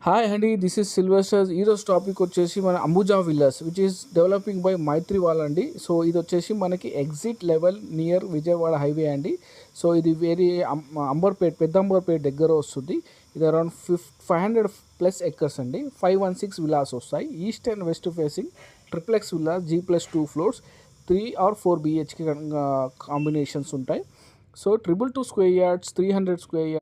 Hi అండి, this is Sylvester. ఈరోజు topic వచ్చేసి మన Ambuja villas which is developing by Maitri వాళ్ళ అండి. సో ఇది వచ్చేసి మనకి exit level near Vijayawada highway అండి. సో ఇది వెరీ అంబర్పేట్, పెద్ద అంబర్పేట్ దగ్గర వస్తుంది. ఇది అరౌండ్ 500+ ఎకర్స్ అండి. 516 విల్లాస్ వస్తాయి. East and west facing triplex villas, G+2 floors, 3 or 4 BHK combinations ఉంటాయి. So 222 square yards, 300 square yards,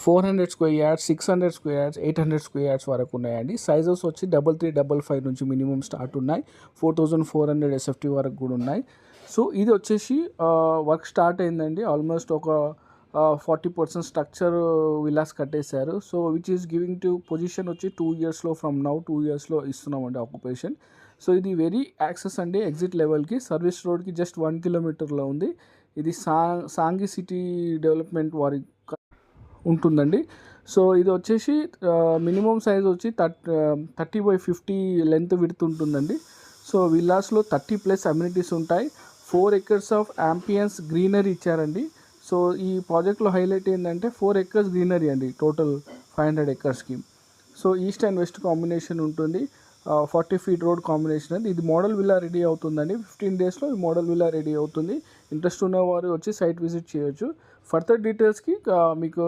400 square yards, 600 square yards, 800 square yards వరకు ఉన్నాయండి. సైజెస్ వచ్చి 3355 నుంచి మినిమం స్టార్ట్ ఉన్నాయి. 4400 SFT వరకు కూడా ఉన్నాయి. సో ఇది వచ్చేసి వర్క్ స్టార్ట్ అయిందండి. ఆల్మోస్ట్ ఒక 40% స్ట్రక్చర్ విలాస్ కట్టేశారు. So which is giving to position వచ్చి 2 ఇయర్స్లో, ఫ్రమ్ నౌ 2 ఇయర్స్లో ఇస్తున్నామండి ఆక్యుపేషన్. సో ఇది వెరీ యాక్సెస్ అండి ఎగ్జిట్ లెవెల్కి. సర్వీస్ రోడ్కి జస్ట్ 1 కిలోమీటర్లో ఉంది. ఇది సాంగి సిటీ డెవలప్మెంట్ వారి ఉంటుందండి. సో ఇది వచ్చేసి మినిమం సైజ్ వచ్చి 30x50 లెంత్ విడ్త్ ఉంటుందండి. సో విల్లాస్లో 30+ అమ్యూనిటీస్ ఉంటాయి. 4 acres ఆఫ్ యాంపియన్స్ గ్రీనరీ ఇచ్చారండి. సో ఈ ప్రాజెక్ట్లో హైలైట్ ఏంటంటే 4 acres గ్రీనరీ అండి, టోటల్ 500 acresకి. So east and west combination ఉంటుంది. 40 feet రోడ్ కాంబినేషన్ అండి. ఇది మోడల్ విల్లా రెడీ అవుతుందండి. 15 daysలో ఈ మోడల్ విల్లా రెడీ అవుతుంది. ఇంట్రెస్ట్ ఉన్నవారు వచ్చి సైట్ విజిట్ చేయొచ్చు. ఫర్దర్ డీటెయిల్స్కి మీకు